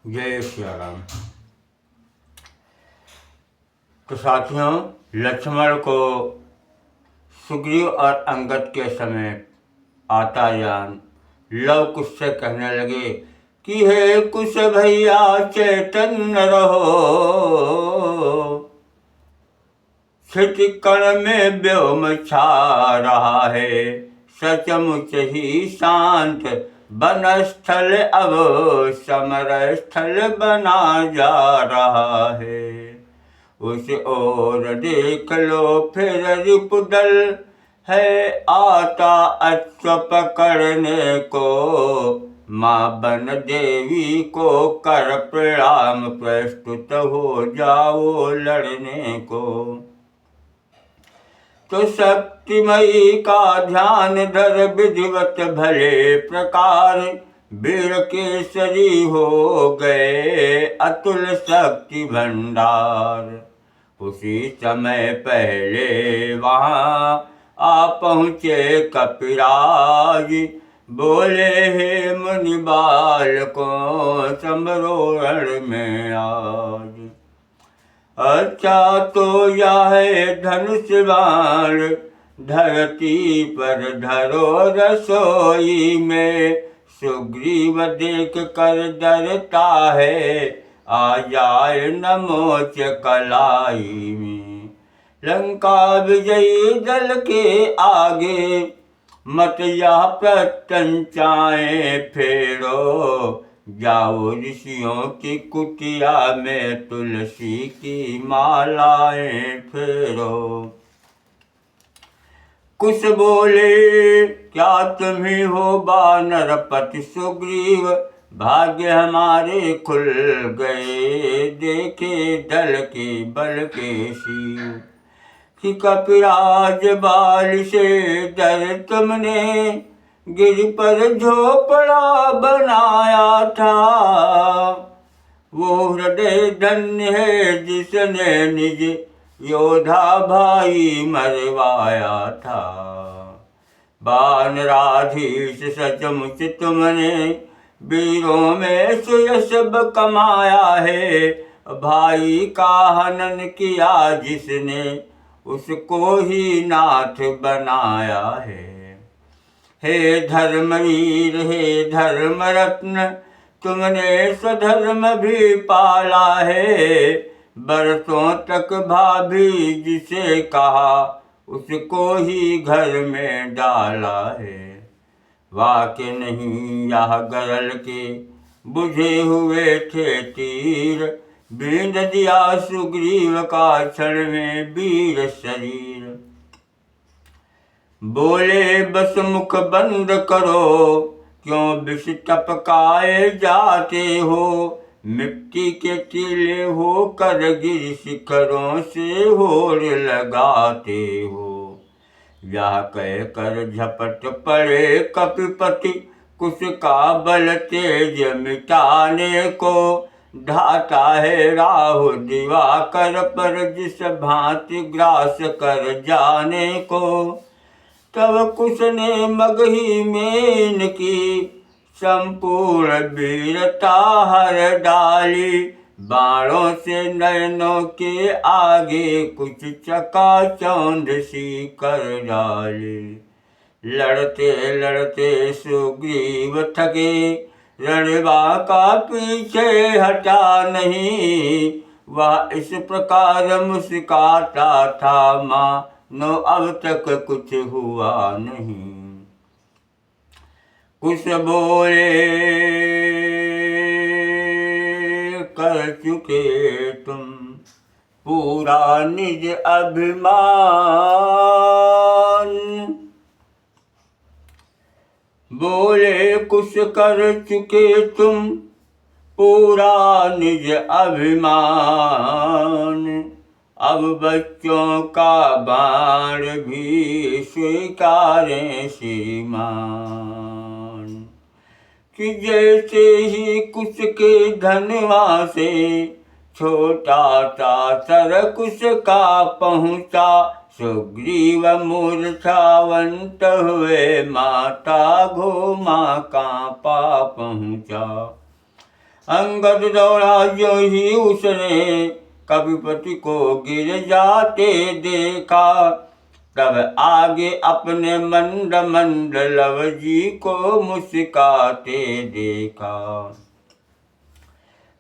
जय श्री राम। तो साथियों, लक्ष्मण को सुग्रीव और अंगद के समय आता ज्ञान लव कुश से कहने लगे कि हे कुश भैया चैतन्य रहो, स्थिति कण में व्योम छा रहा है, सचमुच ही शांत बनस्थल अब समर स्थल बना जा रहा है। उस ओर देख लो फिर रिपुदल है आता अश्व पकड़ने को, माँ बन देवी को कर प्रणाम प्रस्तुत हो जाओ लड़ने को। तो शक्तिमयी का ध्यान धर विधिवत भले प्रकार, वीर केसरी हो गए अतुल शक्ति भंडार। उसी समय पहले वहाँ आ पहुँचे कपिराज, बोले हे मुनि बालकों समरोहण में आज। अच्छा तो यह है धनुष बाण, धरती पर धरो रसोई में, सुग्रीव देख कर डरता है आ जाए नमोच कलाई में। लंका विजयी दल के आगे मत यह प्रत्यंचाएं फेरो, जाओ ऋषियों की कुटिया में तुलसी की मालाएं फेरो। कुछ बोले क्या तुम ही हो वानरपति सुग्रीव, भाग्य हमारे खुल गए देखे दल के बल के शिव। कि कपिराज बाल से डर तुमने गिर पर झोपड़ा बनाया था, वो हृदय धन्य है जिसने निज योधा भाई मरवाया था। वानराधीश सचमुच तुमने वीरों में सुयश कमाया है, भाई का हनन किया जिसने उसको ही नाथ बनाया है। हे धर्मवीर हे धर्म रत्न, तुमने स्वधर्म भी पाला है, बरसों तक भाभी जिसे कहा उसको ही घर में डाला है। वाक्य नहीं यह गरल के बुझे हुए थे तीर, बींद दिया सुग्रीव का क्षण में वीर शरीर। बोले बस मुख बंद करो, क्यों विष टपकाए जाते हो, मिट्टी के टीले हो कर गिर शिखरों से होड़ लगाते हो। यह कह कर झपट पड़े कपिपति, कुश का बल तेज मिटाने को, ढाता है राहु दिवाकर पर जिस भांति ग्रास कर जाने को। तब कुश ने मगही में की संपूर्ण वीरता हर डाली, बाणों से नयनों के आगे कुछ चकाचौंध सी कर डाली। लड़ते लड़ते सुग्रीव थके, रणवा का पीछे हटा नहीं, वह इस प्रकार मुस्काता था मानो अब तक कुछ हुआ नहीं। कुछ बोले कर चुके तुम पूरा निज अभिमान, बोले कुछ कर चुके तुम पूरा निज अभिमान, अब बच्चों का बाण भी स्वीकारें श्रीमान। कि जैसे ही कुछ के धनवा से छोटा सा सर कुश का पहुँचा, सुग्रीव मूर्छावंत हुए माता घोमा कांपा पहुँचा। अंगद दौड़ा जो ही उसने कविपति को गिर जाते देखा। तब आगे अपने मंद मंद लव जी को मुस्काते देखा।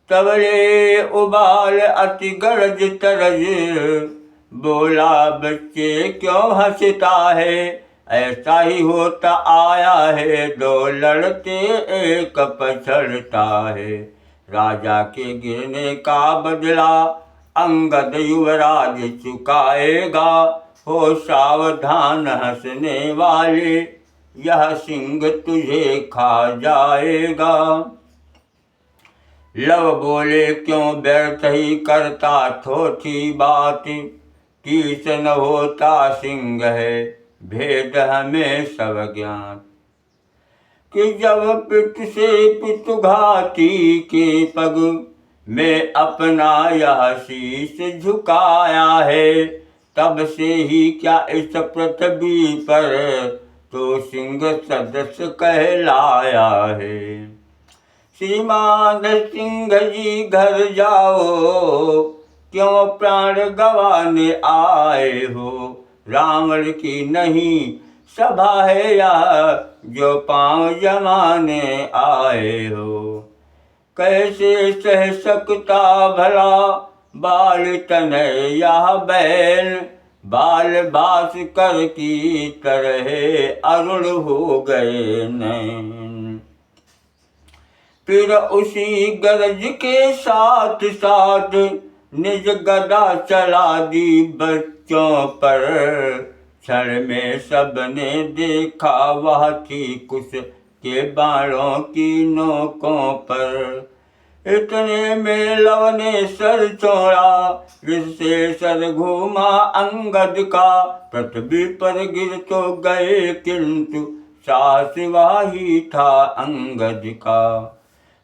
तबले उबाल अति गरज तरज बोला बच्चे क्यों हंसता है। ऐसा ही होता आया है दो लड़ते एक पछड़ता है। राजा के गिरने का बदला अंगद युवराज चुकाएगा। हो सावधान हंसने वाले यह सिंह तुझे खा जाएगा। लव बोले क्यों व्यर्थ ही करता थोथी बात। कीस न होता सिंह है भेद हमें सब ज्ञात। कि जब पित से पितुघाती के पग में अपना यह शीश झुकाया है। तब से ही क्या इस पृथ्वी पर तो सिंह सदस्य कहलाया है। श्रीमान सिंह जी घर जाओ क्यों प्राण गंवाने आए हो। रावण की नहीं सभा है यह जो पांव जमाने आए हो। कैसे सह सकता भला बाल तनय यह बैल। बाल बास कर की तरह अरुण हो गए नैन। फिर उसी गरज के साथ साथ निज गदा चला दी बच्चों पर। क्षण में सबने देखा वह थी कुश के बाणों की नोकों पर। इतने में लव ने सर छोड़ा जिससे सर घूमा अंगद का। पृथ्वी पर गिर तो गए किंतु साहस वही था अंगद का।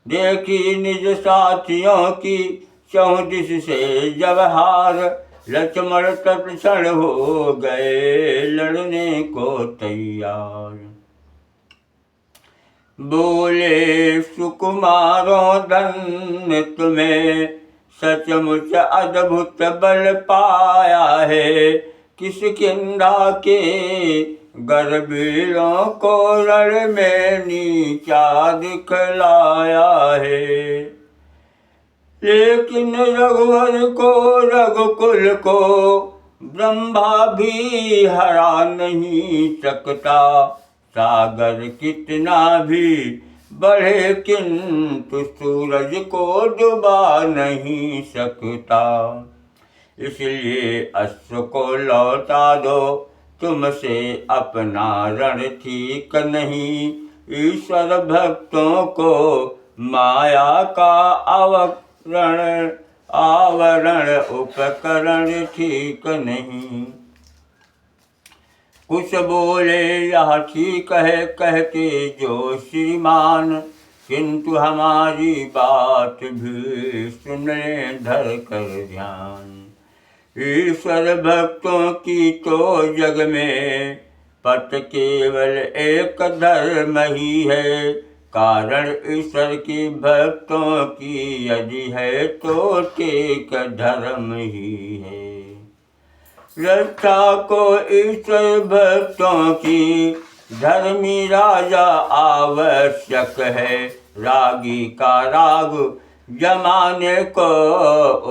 देखी निज साथियों की चौदिश से जब हार। लक्ष्मण तत्क्षण हो गए लड़ने को तैयार। बोले सुकुमारों धन्य तुम्हें सचमुच अद्भुत बल पाया है। किष्किंधा के गर्भीरों को रण में नीचा दिखलाया है। लेकिन रघुवर को रघुकुल को ब्रह्मा भी हरा नहीं सकता। सागर कितना भी बढ़े किंतु सूरज को डुबा नहीं सकता। इसलिए अश्व को लौटा दो तुमसे अपना रण ठीक नहीं। ईश्वर भक्तों को माया का आवरण उपकरण ठीक नहीं। कुछ बोले यह ठीक है कहते जो श्रीमान। किंतु हमारी बात भी सुन ले धर कर ध्यान। ईश्वर भक्तों की तो जग में पथ केवल एक धर्म ही है। कारण ईश्वर की भक्तों की यदि है तो टेक धर्म ही है। रक्षा को ईश्वर भक्तों की धर्मी राजा आवश्यक है। रागी का राग जमाने को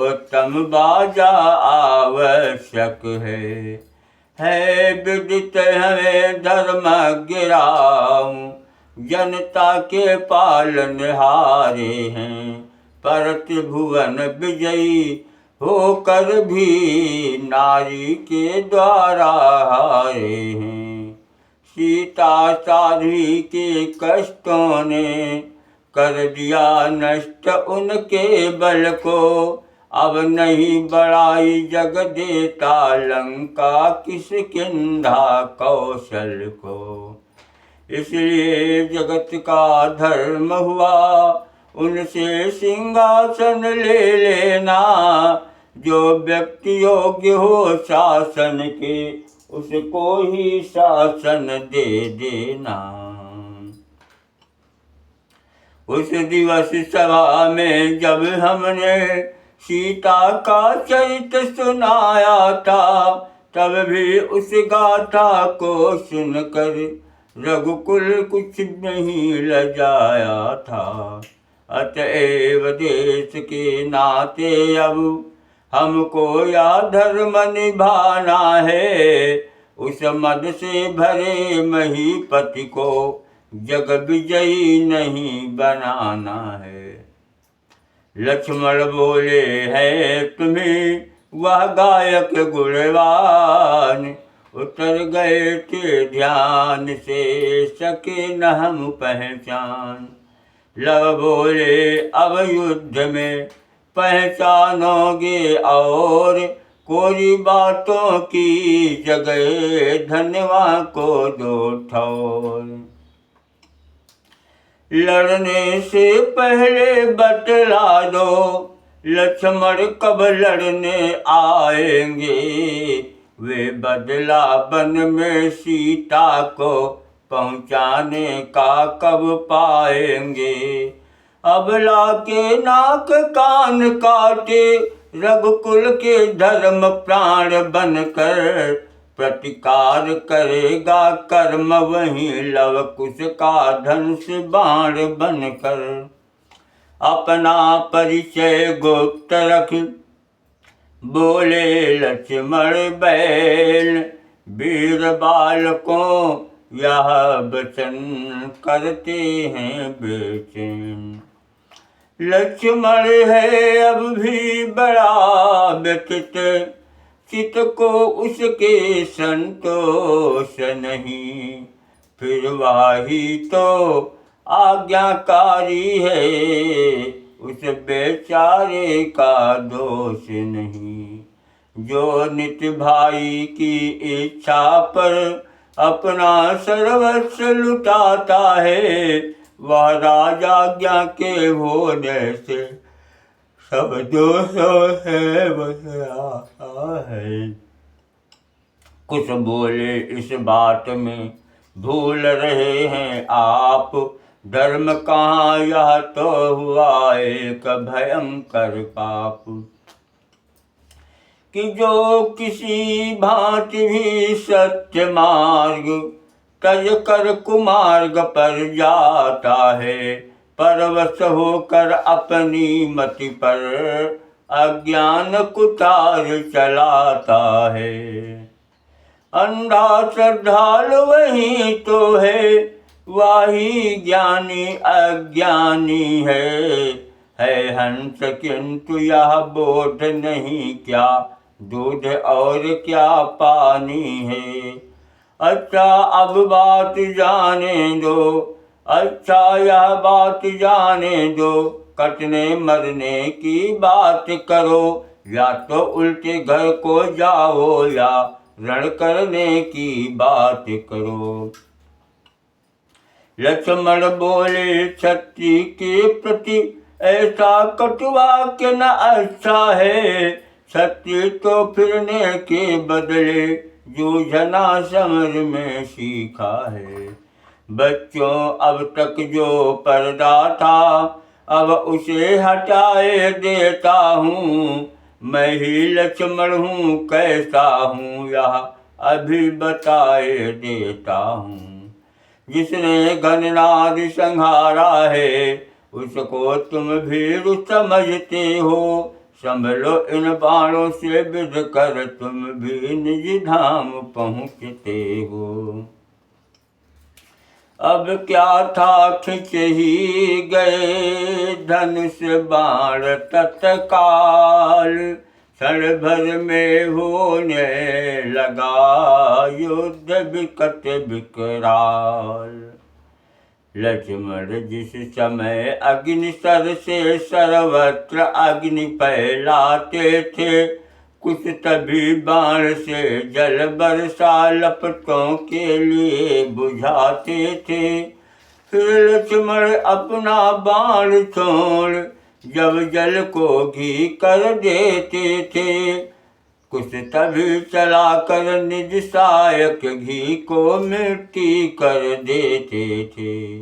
उत्तम बाजा आवश्यक है विदित हमें धर्मज्ञ राम। जनता के पालनहारे हैं पर त्रिभुवन विजयी होकर भी नारी के द्वारा हारे हैं। सीता साध्वी के कष्टों ने कर दिया नष्ट उनके बल को। अब नहीं बढ़ाई जग देता लंका किष्किंधा कौशल को। इसलिए जगत का धर्म हुआ उनसे सिंहासन ले लेना। जो व्यक्ति योग्य हो शासन के उसको ही शासन दे देना। उस दिवस सभा में जब हमने सीता का चरित्र सुनाया था, तब भी उस गाथा को सुनकर रघुकुल कुछ नहीं लजाया था। अतएव देश के नाते अब हमको या धर्म निभाना है, उस मद से भरे महीपति को जग विजयी नहीं बनाना है। लक्ष्मण बोले हैं तुम्हें वह गायक गुणवान, उतर गए थे ध्यान से सके न हम पहचान। लव बोले अब युद्ध में पहचानोगे और कोरी बातों की जगह धनवा को दो ठौर। लड़ने से पहले बतला दो लक्ष्मण कब लड़ने आएंगे, वे बदला वन में सीता को पहुँचाने का कब पाएंगे। अबला के नाक कान काटे रघुकुल के धर्म प्राण बनकर, प्रतिकार करेगा कर्म वही लव कुश का धनुष बाण बनकर। अपना परिचय गुप्त रख बोले लक्ष्मण बैल, वीर बालकों यह वचन करते हैं बेचैन। लक्ष्मण है अब भी बड़ा व्यथित, चित को उसके संतोष नहीं, फिर वाही तो आज्ञाकारी है, उस बेचारे का दोष नहीं। जो नित्य भाई की इच्छा पर अपना सर्वस्व लुटाता है, वह राजाज्ञा के होने से सब दोषों से बच रहा है। कुछ बोले इस बात में भूल रहे हैं आप, धर्म कहाँ यह तो हुआ एक भयंकर पाप। कि जो किसी भांति भी सत्य मार्ग तज कर कुमार्ग पर जाता है, परवश होकर अपनी मति पर अज्ञान कुठार चलाता है। अंधा श्रद्धालु वही तो है, वाही ज्ञानी अज्ञानी है हंस किंतु यह बोध नहीं क्या दूध और क्या पानी है। अच्छा अब बात जाने दो, अच्छा यह बात जाने दो, कटने मरने की बात करो, या तो उल्टे घर को जाओ या रण करने की बात करो। लक्ष्मण बोले क्षत्रिय के प्रति ऐसा कटुवाक्य न अच्छा है, क्षत्रिय तो फिरने के बदले जूझना समर में सीखा है। बच्चों अब तक जो पर्दा था अब उसे हटाए देता हूँ, मैं ही लक्ष्मण हूँ कैसा हूँ यह अभी बताए देता हूँ। जिसने गणनाद संहारा है उसको तुम भीर समझते हो, संभलो इन बाणों से विध कर तुम भी निज धाम पहुँचते हो। अब क्या था खिंच ही गए धनुष बाण तत्काल, क्षण भर में होने लगा युद्ध विकट विकराल। लक्ष्मण जिस समय अग्नि सर से सर्वत्र अग्नि फैलाते थे, कुछ तभी बाण से जल बरसा लपटों के लिए बुझाते थे। फिर लक्ष्मण अपना बाण छोड़ जब जल को घी कर देते थे, कुछ तभी चलाकर निज सहायक घी को मिट्टी कर देते थे।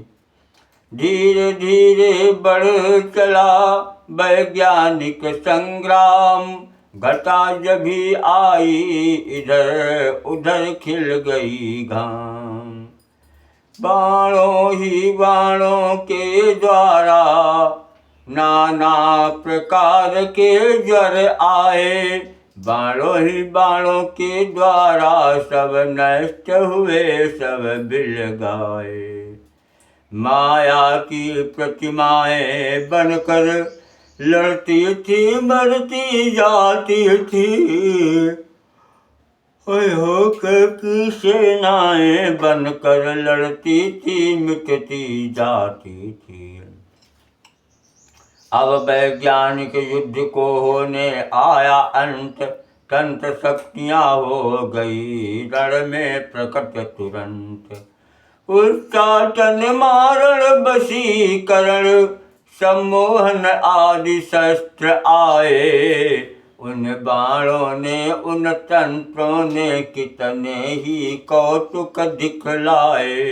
धीरे धीरे बढ़ चला वैज्ञानिक संग्राम, घटा जब भी आई इधर उधर खिल गई घाम। बाणों ही बाणों के द्वारा नाना प्रकार के ज्वर आए, बाणों ही बाणों के द्वारा सब नष्ट हुए सब बिल गाए। माया की प्रतिमाएं बनकर लड़ती थी मरती जाती थी, होकर की सेनाएं बनकर लड़ती थी मिटती जाती थी। अब वैज्ञानिक युद्ध को होने आया अंत, तंत्र शक्तियां हो गई रण में प्रकट तुरंत। उच्चाटन मारण वशीकरण सम्मोहन आदि शस्त्र आए, उन बाणों ने उन तंत्रों ने कितने ही कौतुक दिखलाए।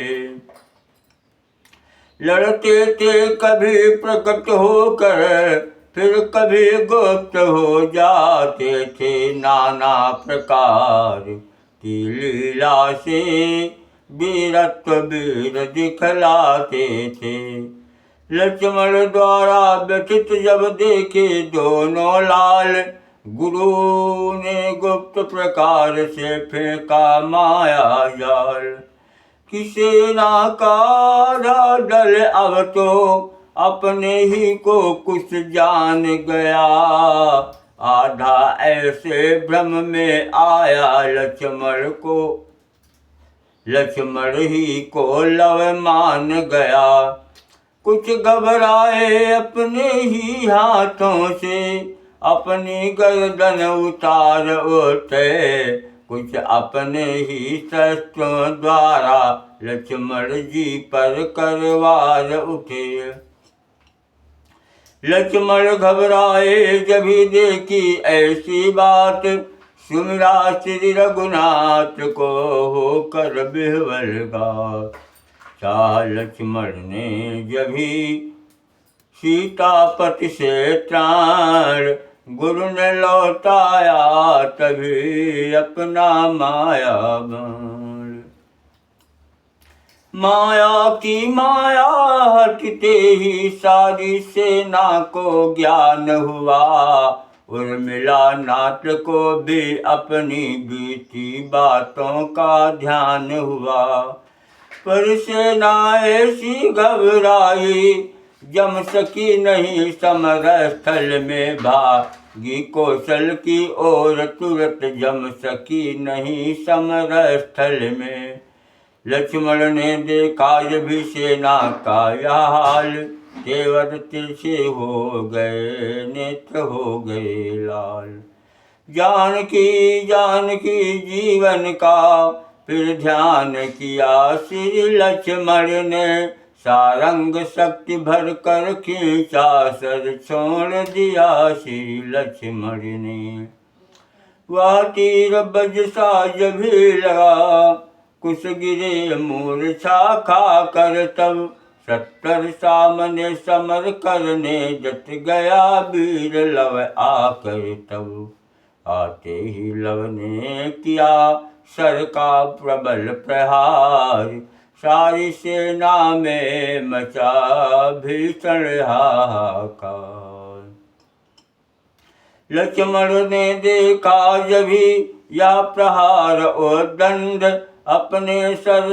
लड़ते थे कभी प्रकट होकर फिर कभी गुप्त हो जाते थे, नाना प्रकार की लीला से वीरत्व वीर दिखलाते थे। लक्ष्मण द्वारा व्यथित जब देखे दोनों लाल, गुरु ने गुप्त प्रकार से फेंका माया जाल। कि सेना का आधा दल अब तो अपने ही को कुछ जान गया, आधा ऐसे भ्रम में आया लक्ष्मण ही को लव मान गया। कुछ घबराए अपने ही हाथों से अपनी गर्दन उतार उठे, कुछ अपने ही शस्त्रों द्वारा लक्ष्मण जी पर करवार उठे। लक्ष्मण घबराए जब ही देखी ऐसी बात, सुमिरा श्री रघुनाथ को होकर बिहवल गात। चाह लक्ष्मण ने जब ही सीतापति से त्राण, गुरु ने लौटाया तभी अपना माया बाण। माया की माया हटते ही सारी सेना को ज्ञान हुआ, उर्मिला नाथ को भी अपनी बीती बातों का ध्यान हुआ। पर सेना ऐसी घबराई जम सकी नहीं समर स्थल में, भागी कौशल की ओर तुरंत जम सकी नहीं समर स्थल में। लक्ष्मण ने देखा जब भी सेना का यह हाल, तेवर तिरछे हो गए नेत्र हो गए लाल। जानकी जीवन का फिर ध्यान किया श्री लक्ष्मण ने, सारंग शक्ति भर कर खींचा सर छोड़ दिया श्री लक्ष्मण ने। वह तीर बज सा जब भी लगा, कुछ गिरे मूर्छा खा कर तब, 70 सामने समर करने जत गया वीर लव आकर तब। आते ही लव ने किया सर का प्रबल प्रहार, सारी सेना में मचा भीषण हाहाकार। लक्ष्मण ने देखा जब ही यह प्रहार और दंड, अपने सर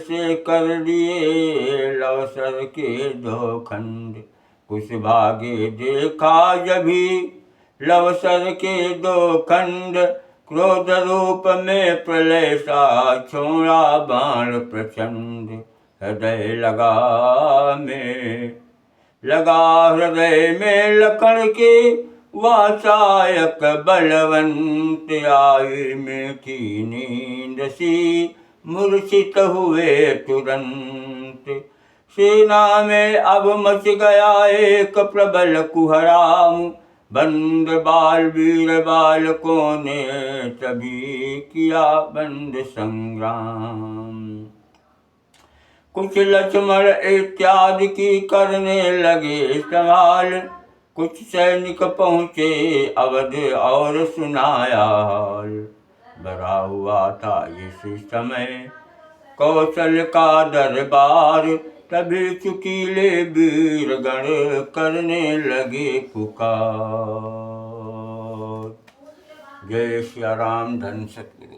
से कर दिए लव सर के 2 खंड। कुछ भागे देखा जब ही लव सर के 2 खंड, क्रोध रूप में प्रलय सा छोड़ा बाण प्रचंड। हृदय लगा में लकड़ के वाचायक बलवंत, आई मीठी नींद सी मूर्छित हुए तुरंत। सेना में अब मच गया एक प्रबल कुहराम, बंद बाल वीर बालकों ने तभी किया बंद संग्राम। कुछ लक्ष्मण इत्यादि की करने लगे संभाल। कुछ सैनिक पहुँचे अवध और सुनाया हाल। भरा हुआ था इसी समय कौशल का दरबार। तभी चुकीले वीरगण करने लगे पुकार। जय सिया राम, धन सतगुरु।